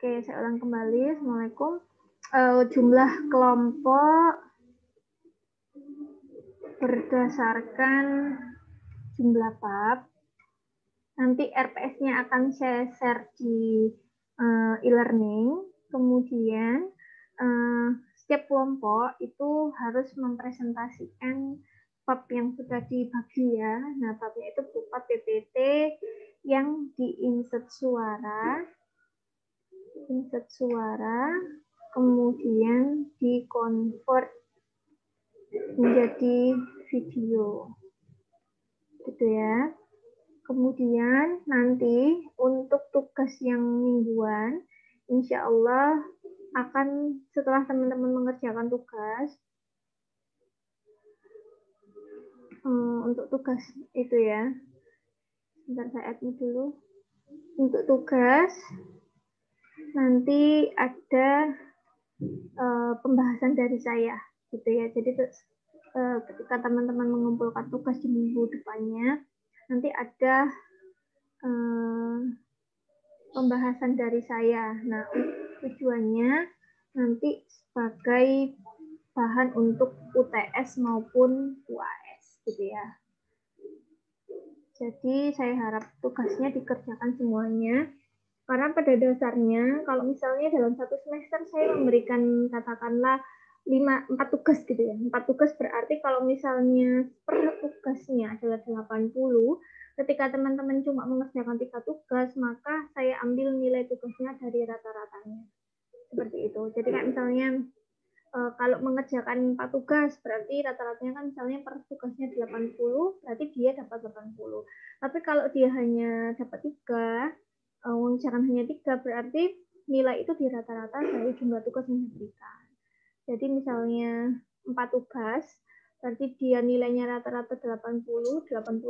Oke, saya ulang kembali. Assalamualaikum. Jumlah kelompok berdasarkan jumlah bab. Nanti RPS-nya akan saya share di e-learning. Kemudian setiap kelompok itu harus mempresentasikan bab yang sudah dibagi ya. Nah, babnya itu berupa PPT yang di-insert suara, kemudian di-convert menjadi video. Gitu ya. Kemudian nanti untuk tugas yang mingguan, insya Allah akan setelah teman-teman mengerjakan tugas, untuk tugas itu ya, sebentar saya admit dulu. Untuk tugas, nanti ada pembahasan dari saya, gitu ya. Jadi ketika teman-teman mengumpulkan tugas di minggu depannya, nanti ada pembahasan dari saya. Nah, tujuannya nanti sebagai bahan untuk UTS maupun UAS, gitu ya. Jadi saya harap tugasnya dikerjakan semuanya. Karena pada dasarnya, kalau misalnya dalam satu semester saya memberikan katakanlah 4 tugas gitu ya. 4 tugas berarti kalau misalnya per tugasnya adalah 80, ketika teman-teman cuma mengerjakan 3 tugas, maka saya ambil nilai tugasnya dari rata-ratanya. Seperti itu. Jadi kayak misalnya kalau mengerjakan 4 tugas, berarti rata-ratanya kan misalnya per tugasnya 80, berarti dia dapat 80. Tapi kalau dia hanya dapat 3, mengerjakan hanya 3, berarti nilai itu di rata-rata dari jumlah tugas yang diberikan. Jadi misalnya 4 tugas, berarti dia nilainya rata-rata 80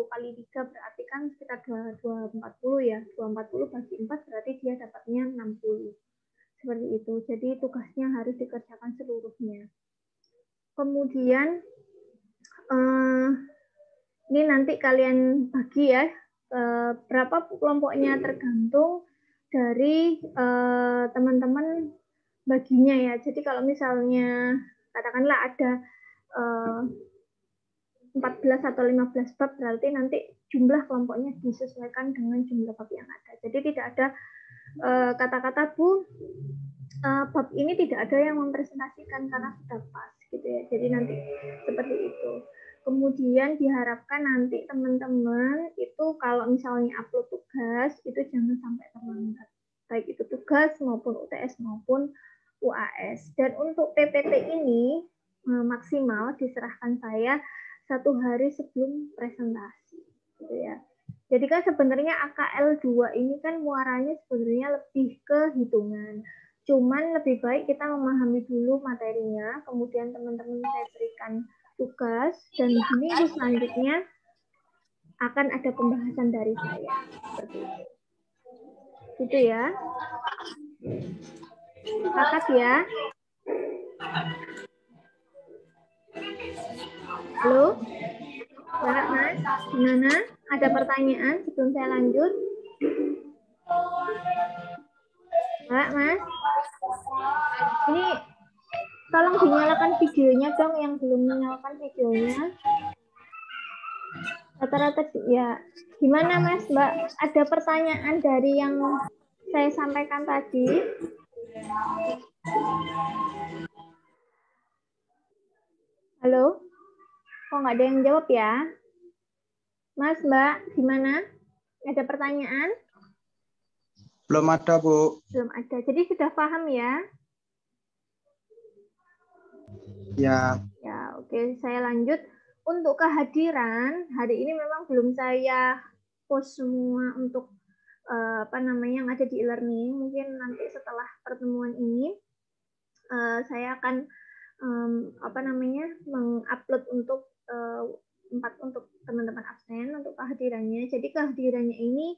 kali 3 berarti kan sekitar 240 ya. 240 bagi 4 berarti dia dapatnya 60. Seperti itu. Jadi tugasnya harus dikerjakan seluruhnya. Kemudian ini nanti kalian bagi ya, berapa kelompoknya tergantung dari teman-teman baginya ya. Jadi kalau misalnya katakanlah ada 14 atau 15 bab, berarti nanti jumlah kelompoknya disesuaikan dengan jumlah bab yang ada. Jadi tidak ada kata-kata Bu, bab ini tidak ada yang mempresentasikan karena sudah pas gitu ya. Jadi nanti seperti itu. Kemudian diharapkan nanti teman-teman itu kalau misalnya upload tugas itu jangan sampai terlambat. Baik itu tugas maupun UTS maupun UAS. Dan untuk PPT ini maksimal diserahkan saya 1 hari sebelum presentasi gitu ya. Jadi kan sebenarnya AKL 2 ini kan muaranya sebenarnya lebih ke hitungan. Cuman lebih baik kita memahami dulu materinya, kemudian teman-teman saya berikan tugas, dan di minggu selanjutnya akan ada pembahasan dari saya. Seperti itu. Gitu ya. Sepakat ya? Halo? Mbak Mas, gimana? Ada pertanyaan sebelum saya lanjut? Mbak Mas? Ini tolong dinyalakan videonya dong yang belum menyalakan videonya. Rata-rata ya. Gimana Mas, Mbak? Ada pertanyaan dari yang saya sampaikan tadi? Halo? Kok nggak ada yang jawab ya? Mas, Mbak, gimana? Ada pertanyaan? Belum ada, Bu. Belum ada. Jadi sudah paham ya? Ya. Ya, oke. Saya lanjut. Untuk kehadiran, hari ini memang belum saya post semua untuk yang ada di e-learning. Mungkin nanti setelah pertemuan ini saya akan mengupload untuk untuk teman-teman absen untuk kehadirannya. Jadi kehadirannya ini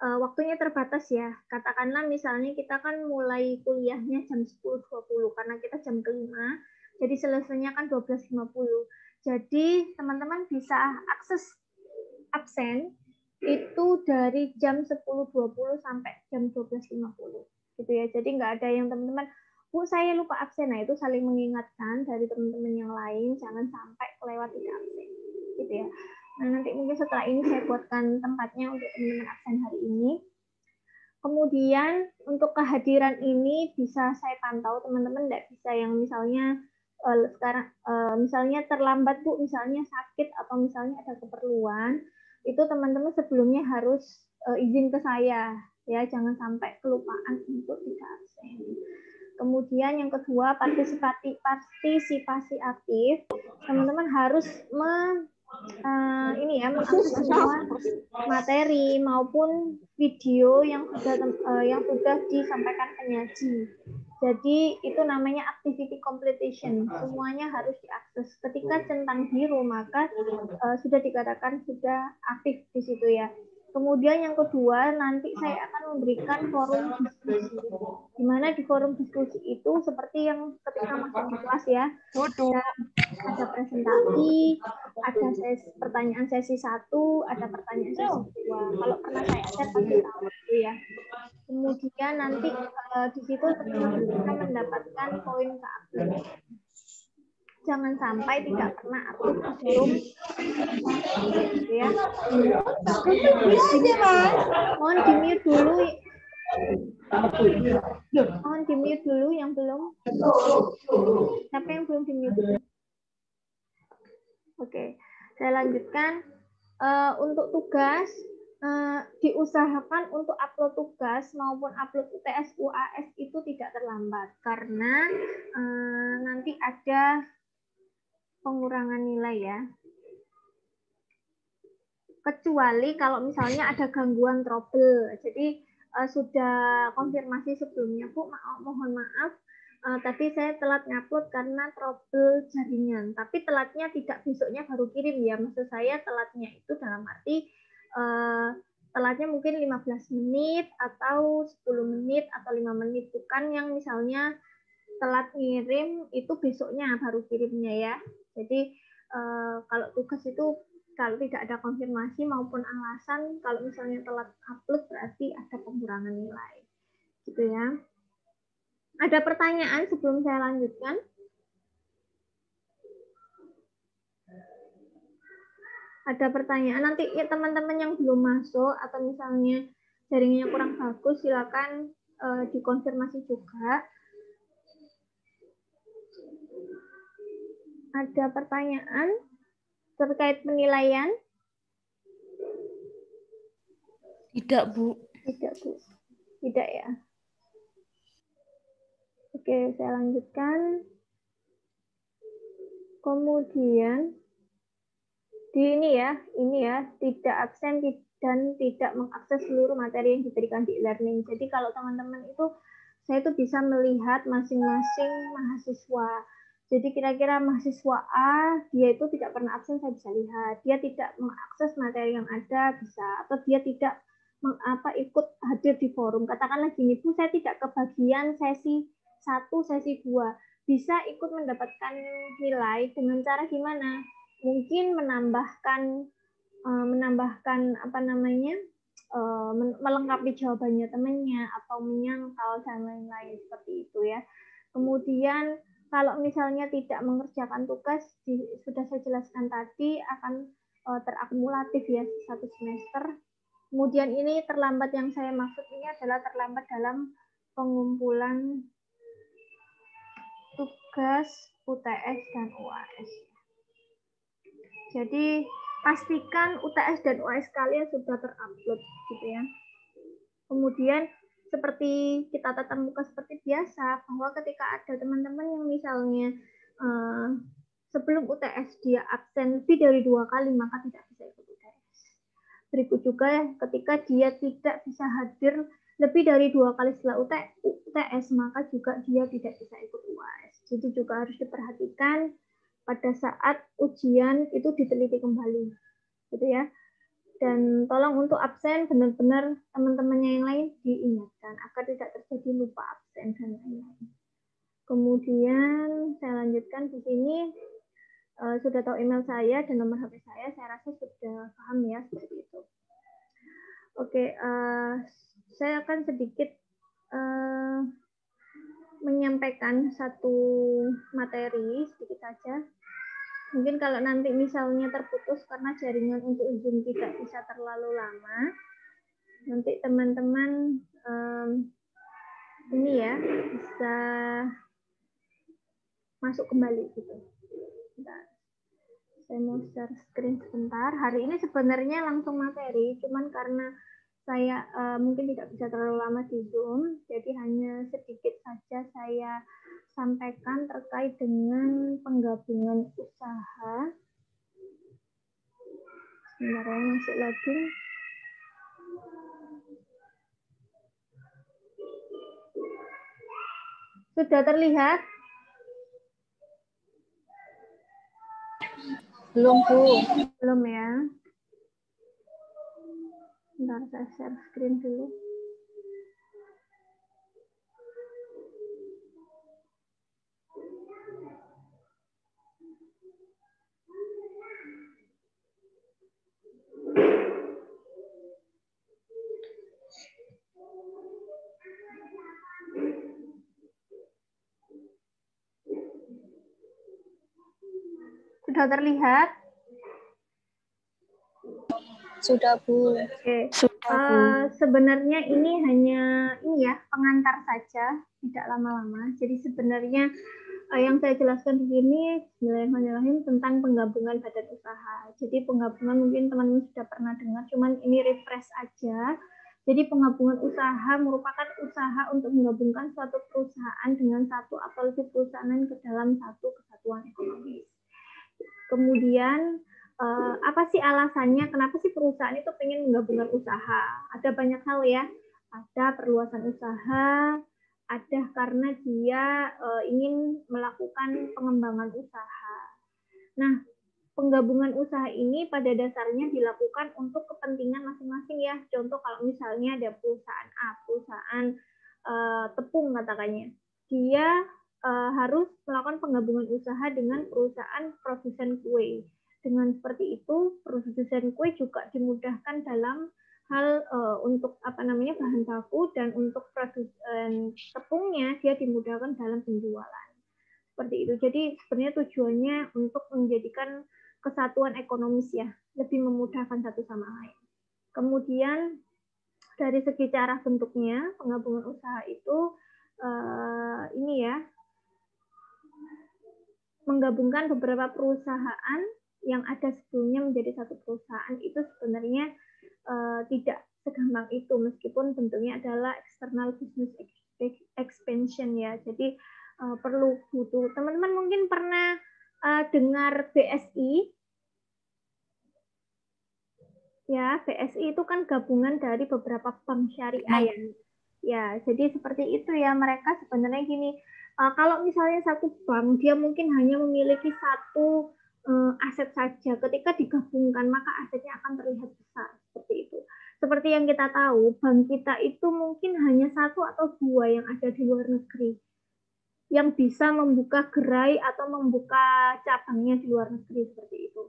waktunya terbatas ya. Katakanlah misalnya kita kan mulai kuliahnya jam 10.20 karena kita jam kelima. Jadi selesainya kan 12.50. Jadi teman-teman bisa akses absen itu dari jam 10.20 sampai jam 12.50. gitu ya. Jadi nggak ada yang teman-teman, Bu, saya lupa absen. Nah, itu saling mengingatkan dari teman-teman yang lain, jangan sampai kelewat tidak absen, gitu ya. Nah, nanti mungkin setelah ini saya buatkan tempatnya untuk teman-teman absen hari ini. Kemudian untuk kehadiran ini bisa saya pantau, teman-teman tidak bisa yang misalnya sekarang misalnya terlambat Bu, misalnya sakit atau misalnya ada keperluan, itu teman-teman sebelumnya harus izin ke saya, ya, jangan sampai kelupaan untuk tidak absen. Kemudian yang kedua, partisipasi aktif. Teman-teman harus mengakses semua materi maupun video yang sudah disampaikan penyaji. Jadi itu namanya activity completion. Semuanya harus diakses. Ketika centang biru maka sudah dikatakan sudah aktif di situ ya. Kemudian yang kedua, nanti saya akan memberikan forum diskusi. Di mana di forum diskusi itu seperti yang ketika masuk di kelas ya, ada presentasi, ada pertanyaan sesi 1, ada pertanyaan sesi 2. Kalau pernah saya ajar pasti tahu itu ya. Kemudian nanti di situ teman-teman bisa mendapatkan poin keaktifan. Jangan sampai tidak pernah aktif di forum. Ya. Mohon di-mute dulu. Mohon di-mute dulu yang belum. Siapa yang belum di-mute? Oke, saya lanjutkan. Untuk tugas, diusahakan untuk upload tugas maupun upload UTS UAS itu tidak terlambat. Karena nanti ada pengurangan nilai ya. Kecuali kalau misalnya ada gangguan trouble. Jadi sudah konfirmasi sebelumnya, Bu, mohon maaf, tadi saya telat ngupload karena trouble jaringan. Tapi telatnya tidak besoknya baru kirim ya. Maksud saya telatnya itu dalam arti telatnya mungkin 15 menit atau 10 menit atau 5 menit. Bukan yang misalnya telat ngirim itu besoknya baru kirimnya ya. Jadi kalau tugas itu kalau tidak ada konfirmasi maupun alasan, kalau misalnya telat upload berarti ada pengurangan nilai. Gitu ya. Ada pertanyaan sebelum saya lanjutkan? Ada pertanyaan nanti ya teman-teman yang belum masuk atau misalnya jaringannya kurang bagus silakan dikonfirmasi juga. Ada pertanyaan terkait penilaian? Tidak, Bu. Tidak, Bu. Tidak ya. Oke, saya lanjutkan. Kemudian di ini ya, tidak absen dan tidak mengakses seluruh materi yang diberikan di e-learning. Jadi kalau teman-teman itu, saya itu bisa melihat masing-masing mahasiswa. Jadi kira-kira mahasiswa A, dia itu tidak pernah absen, saya bisa lihat. Dia tidak mengakses materi yang ada, bisa. Atau dia tidak ikut hadir di forum. Katakanlah gini, Bu, saya tidak kebagian sesi 1, sesi 2. Bisa ikut mendapatkan nilai dengan cara gimana? Mungkin menambahkan melengkapi jawabannya temannya atau menyangkal dan lain-lain seperti itu ya. Kemudian kalau misalnya tidak mengerjakan tugas sudah saya jelaskan tadi akan terakumulatif ya 1 semester. Kemudian ini terlambat yang saya maksud ini adalah terlambat dalam pengumpulan tugas UTS dan UAS. Jadi pastikan UTS dan UAS kalian sudah terupload gitu ya. Kemudian seperti kita tatap muka seperti biasa, bahwa ketika ada teman-teman yang misalnya sebelum UTS dia absen lebih dari 2 kali, maka tidak bisa ikut UTS. Berikut juga ketika dia tidak bisa hadir lebih dari 2 kali setelah UTS, maka juga dia tidak bisa ikut UAS. Jadi juga harus diperhatikan pada saat ujian itu diteliti kembali, gitu ya. Dan tolong untuk absen benar-benar teman-temannya yang lain diingatkan agar tidak terjadi lupa absen dan lain-lain. Kemudian saya lanjutkan di sini sudah tahu email saya dan nomor HP saya rasa sudah paham ya seperti itu. Oke, saya akan sedikit menyampaikan satu materi sedikit saja. Mungkin kalau nanti misalnya terputus karena jaringan untuk Zoom tidak bisa terlalu lama, nanti teman-teman ini ya bisa masuk kembali gitu. Bentar. Saya mau share screen sebentar. Hari ini sebenarnya langsung materi, cuman karena saya mungkin tidak bisa terlalu lama di Zoom, jadi hanya sedikit saja saya sampaikan terkait dengan penggabungan usaha. Sebentar ya, masuk lagi. Sudah terlihat? Belum, Bu. Belum ya. Bentar, saya share screen dulu. Sudah terlihat? Sudah, Bu. Oke. Sudah, Bu. Sebenarnya ini hanya pengantar saja, tidak lama-lama. Jadi sebenarnya yang saya jelaskan di sini Bismillahirrahmanirrahim tentang penggabungan badan usaha. Jadi penggabungan mungkin teman-teman sudah pernah dengar, cuman ini refresh aja. Jadi penggabungan usaha merupakan usaha untuk menggabungkan suatu perusahaan dengan satu atau lebih perusahaan lain ke dalam satu kesatuan ekonomis. Kemudian apa sih alasannya? Kenapa sih perusahaan itu pengen menggabungkan usaha? Ada banyak hal ya. Ada perluasan usaha, ada karena dia ingin melakukan pengembangan usaha. Nah, penggabungan usaha ini pada dasarnya dilakukan untuk kepentingan masing-masing ya. Contoh kalau misalnya ada perusahaan A, perusahaan tepung katakannya, dia harus melakukan penggabungan usaha dengan perusahaan produsen kue. Dengan seperti itu, produsen kue juga dimudahkan dalam hal untuk bahan baku, dan untuk produsen tepungnya dia dimudahkan dalam penjualan. Seperti itu. Jadi sebenarnya tujuannya untuk menjadikan kesatuan ekonomis ya, lebih memudahkan satu sama lain. Kemudian dari segi cara bentuknya, penggabungan usaha itu menggabungkan beberapa perusahaan yang ada sebelumnya menjadi satu perusahaan. Itu sebenarnya tidak segampang itu, meskipun bentuknya adalah external business expansion ya. Jadi perlu butuh. Teman-teman mungkin pernah dengar BSI. Ya, BSI itu kan gabungan dari beberapa bank syariah ya. Ya, jadi seperti itu ya, mereka sebenarnya gini, kalau misalnya satu bank dia mungkin hanya memiliki satu aset saja, ketika digabungkan maka asetnya akan terlihat besar, seperti itu. Seperti yang kita tahu, bank kita itu mungkin hanya satu atau dua yang ada di luar negeri, yang bisa membuka gerai atau membuka cabangnya di luar negeri, seperti itu.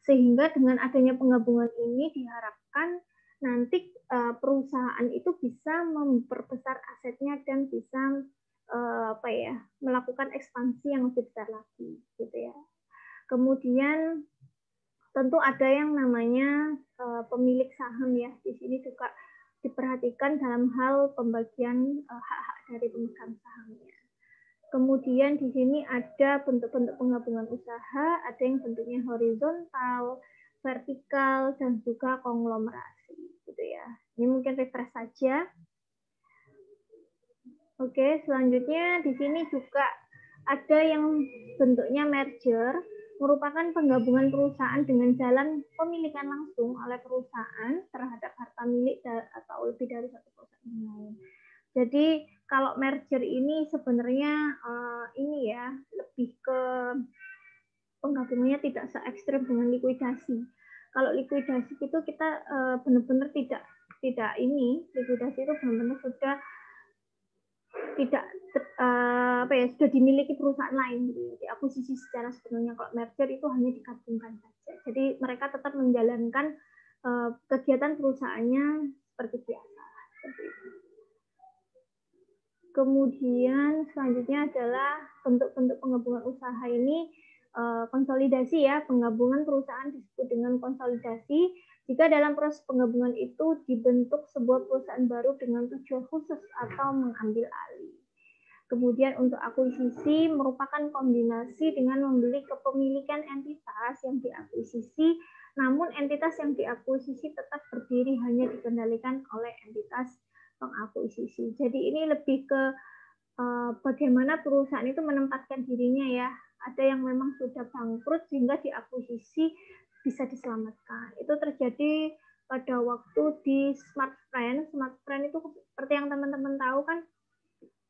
Sehingga dengan adanya penggabungan ini diharapkan nanti perusahaan itu bisa memperbesar asetnya dan bisa melakukan ekspansi yang lebih besar lagi, gitu ya. Kemudian tentu ada yang namanya pemilik saham ya. Di sini juga diperhatikan dalam hal pembagian hak-hak dari pemegang sahamnya. Kemudian di sini ada bentuk-bentuk penggabungan usaha, ada yang bentuknya horizontal, vertikal, dan juga konglomerasi, gitu ya. Ini mungkin refresh saja. Oke, selanjutnya di sini juga ada yang bentuknya merger, merupakan penggabungan perusahaan dengan jalan pemilikan langsung oleh perusahaan terhadap harta milik atau lebih dari satu perusahaan yang lain. Jadi kalau merger ini sebenarnya lebih ke penggabungannya tidak se-ekstrem dengan likuidasi. Kalau likuidasi itu kita benar-benar tidak likuidasi itu benar-benar sudah tidak sudah dimiliki perusahaan lain, gitu. Jadi akuisisi secara sepenuhnya. Kalau merger itu hanya digabungkan saja. Jadi mereka tetap menjalankan kegiatan perusahaannya seperti biasa. Seperti itu. Kemudian selanjutnya adalah bentuk-bentuk penggabungan usaha ini konsolidasi ya, penggabungan perusahaan disebut dengan konsolidasi. Jika dalam proses penggabungan itu dibentuk sebuah perusahaan baru dengan tujuan khusus atau mengambil alih. Kemudian untuk akuisisi merupakan kombinasi dengan membeli kepemilikan entitas yang diakuisisi, namun entitas yang diakuisisi tetap berdiri hanya dikendalikan oleh entitas pengakuisisi. Jadi ini lebih ke bagaimana perusahaan itu menempatkan dirinya ya. Ada yang memang sudah bangkrut sehingga diakuisisi bisa diselamatkan. Itu terjadi pada waktu di Smartfren. Smartfren itu seperti yang teman-teman tahu kan,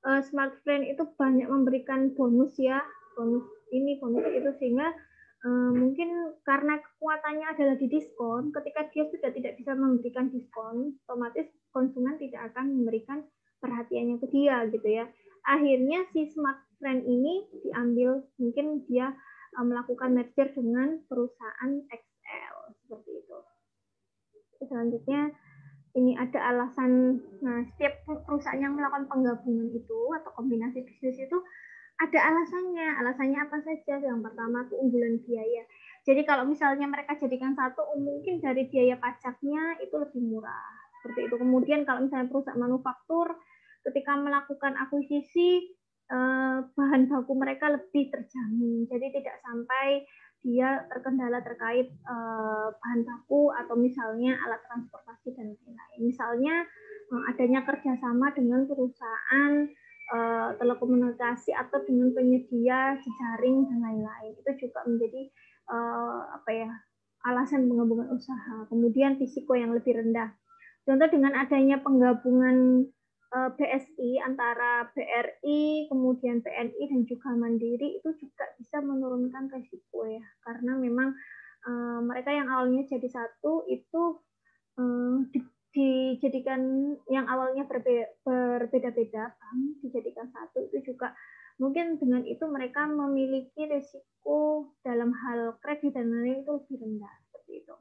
Smartfren itu banyak memberikan bonus ya, bonus ini, bonus itu, sehingga mungkin karena kekuatannya adalah di diskon, ketika dia sudah tidak bisa memberikan diskon, otomatis konsumen tidak akan memberikan perhatiannya ke dia gitu ya. Akhirnya si Smartfren ini diambil, mungkin dia melakukan merger dengan perusahaan XL seperti itu. Selanjutnya ini ada alasan, nah setiap perusahaan yang melakukan penggabungan itu atau kombinasi bisnis itu ada alasannya. Alasannya apa saja? Yang pertama keunggulan biaya. Jadi kalau misalnya mereka jadikan satu, mungkin dari biaya pajaknya itu lebih murah. Seperti itu. Kemudian kalau misalnya perusahaan manufaktur, ketika melakukan akuisisi, bahan baku mereka lebih terjamin. Jadi tidak sampai dia terkendala terkait bahan baku atau misalnya alat transportasi dan lain-lain. Misalnya adanya kerjasama dengan perusahaan telekomunikasi atau dengan penyedia jejaring dan lain-lain, itu juga menjadi alasan penggabungan usaha. Kemudian risiko yang lebih rendah. Contoh dengan adanya penggabungan BSI antara BRI, kemudian BNI dan juga Mandiri, itu juga bisa menurunkan risiko ya, karena memang mereka yang awalnya jadi satu itu dijadikan yang awalnya berbeda-beda, dijadikan satu, itu juga mungkin dengan itu mereka memiliki risiko dalam hal kredit dan lain-lain itu lebih rendah seperti itu.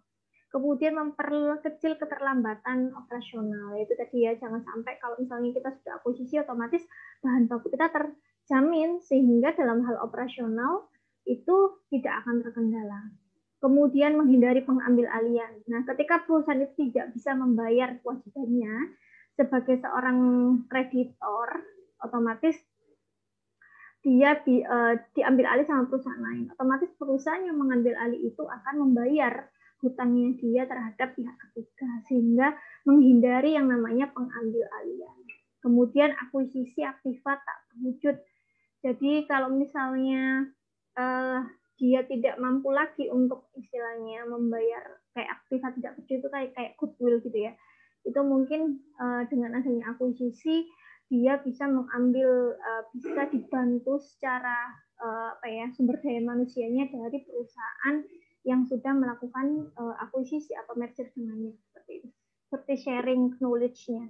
Kemudian memperkecil keterlambatan operasional, yaitu tadi ya, jangan sampai kalau misalnya kita sudah akuisisi otomatis bahan baku kita terjamin sehingga dalam hal operasional itu tidak akan terkendala. Kemudian menghindari pengambil alihan. Nah, ketika perusahaan itu tidak bisa membayar kewajibannya sebagai seorang kreditor, otomatis dia diambil alih sama perusahaan lain. Otomatis perusahaan yang mengambil alih itu akan membayar hutangnya dia terhadap pihak ketiga, sehingga menghindari yang namanya pengambil alihan. Kemudian akuisisi aktiva tak terwujud. Jadi kalau misalnya dia tidak mampu lagi untuk istilahnya membayar kayak aktiva tidak terwujud itu kayak goodwill gitu ya, itu mungkin dengan adanya akuisisi dia bisa mengambil, bisa dibantu secara sumber daya manusianya dari perusahaan yang sudah melakukan akuisisi atau merger dengannya, seperti itu. Seperti sharing knowledge-nya,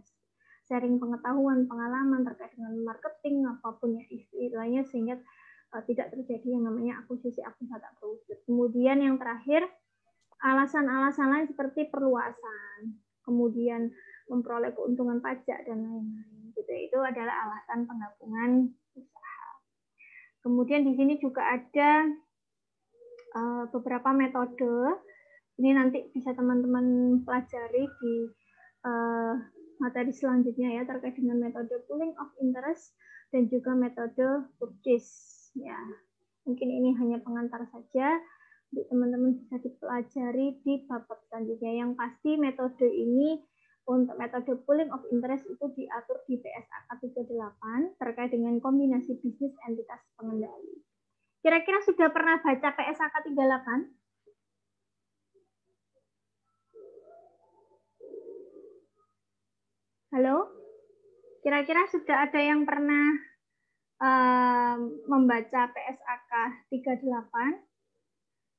sharing pengetahuan, pengalaman terkait dengan marketing, apapun ya istilahnya, sehingga tidak terjadi yang namanya akuisisi aktiva tak terwujud. Kemudian yang terakhir, alasan-alasan lain seperti perluasan, kemudian memperoleh keuntungan pajak dan lain-lain. Gitu. Itu adalah alasan penggabungan usaha. Kemudian di sini juga ada beberapa metode. Ini nanti bisa teman-teman pelajari di materi selanjutnya ya, terkait dengan metode pooling of interest dan juga metode purchase ya. Mungkin ini hanya pengantar saja, teman-teman bisa dipelajari di bab selanjutnya. Yang pasti metode ini, untuk metode pooling of interest itu diatur di PSAK 38 terkait dengan kombinasi bisnis entitas pengendali. Kira-kira sudah pernah baca PSAK 38? Halo? Kira-kira sudah ada yang pernah membaca PSAK 38?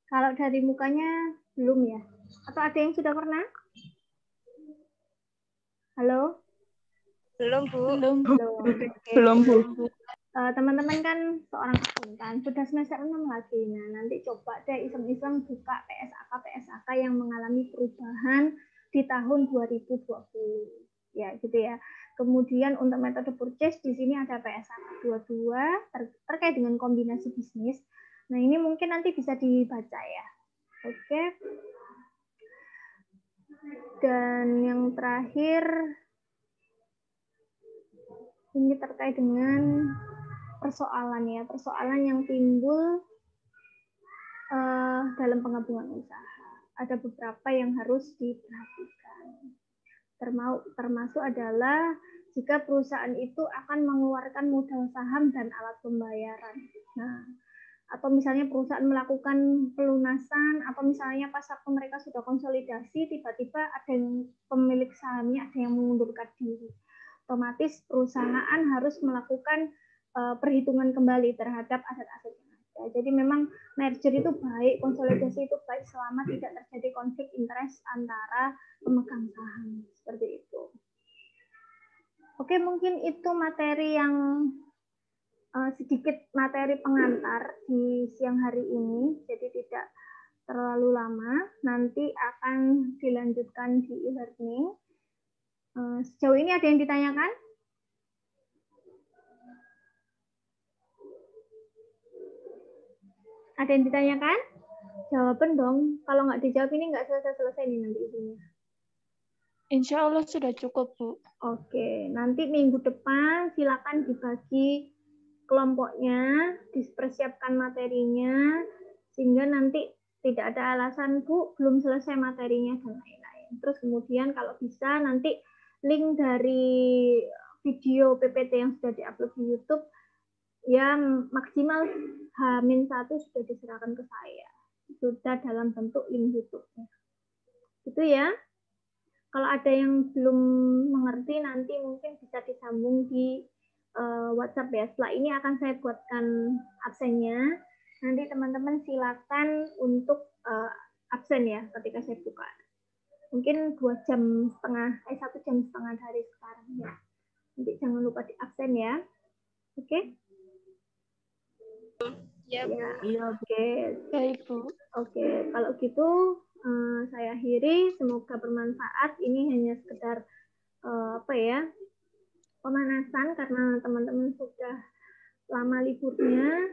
Kalau dari mukanya belum ya? Atau ada yang sudah pernah? Halo? Belum, Bu. Belum, Bu. Teman-teman kan seorang akuntan, sudah semester 6 lagi. Nah, nanti coba deh iseng-iseng buka PSAK yang mengalami perubahan di tahun 2020. Ya, gitu ya. Kemudian untuk metode purchase di sini ada PSAK 22 terkait dengan kombinasi bisnis. Nah, ini mungkin nanti bisa dibaca ya. Oke. Dan yang terakhir ini terkait dengan persoalan ya, persoalan yang timbul dalam penggabungan usaha. Ada beberapa yang harus diperhatikan. Termasuk adalah jika perusahaan itu akan mengeluarkan modal saham dan alat pembayaran. Nah, atau misalnya perusahaan melakukan pelunasan, atau misalnya pas waktu mereka sudah konsolidasi, tiba-tiba ada yang pemilik sahamnya ada yang mengundurkan diri. Otomatis perusahaan harus melakukan perhitungan kembali terhadap aset-aset yang ada. Jadi memang merger itu baik, konsolidasi itu baik selama tidak terjadi konflik interest antara pemegang saham. Seperti itu. Oke, mungkin itu materi yang sedikit materi pengantar di siang hari ini, jadi tidak terlalu lama. Nanti akan dilanjutkan di e-learning. Sejauh ini ada yang ditanyakan? Ada yang ditanyakan? Jawaban dong. Kalau nggak dijawab ini nggak selesai-selesai nih nanti isinya. Insya Allah sudah cukup, Bu. Oke, nanti minggu depan silakan dibagi kelompoknya, dipersiapkan materinya, sehingga nanti tidak ada alasan, Bu, belum selesai materinya, dan lain-lain. Terus kemudian kalau bisa nanti link dari video PPT yang sudah diupload di YouTube, ya maksimal H-1 sudah diserahkan ke saya. Sudah dalam bentuk link YouTube-nya. Itu ya. Kalau ada yang belum mengerti, nanti mungkin bisa disambung di WhatsApp ya. Setelah ini akan saya buatkan absennya. Nanti teman-teman silakan untuk absen ya ketika saya buka. Mungkin 1 jam setengah dari sekarang ya. Nanti jangan lupa di absen ya. Oke? Ya, Ya, oke. baik, Bu. Oke, kalau gitu saya akhiri. Semoga bermanfaat. Ini hanya sekedar pemanasan karena teman-teman sudah lama liburnya.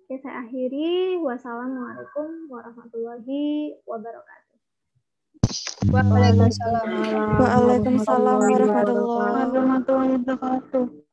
Oke, saya akhiri. Wassalamualaikum warahmatullahi wabarakatuh. Waalaikumsalam. Waalaikumsalam warahmatullahi wabarakatuh.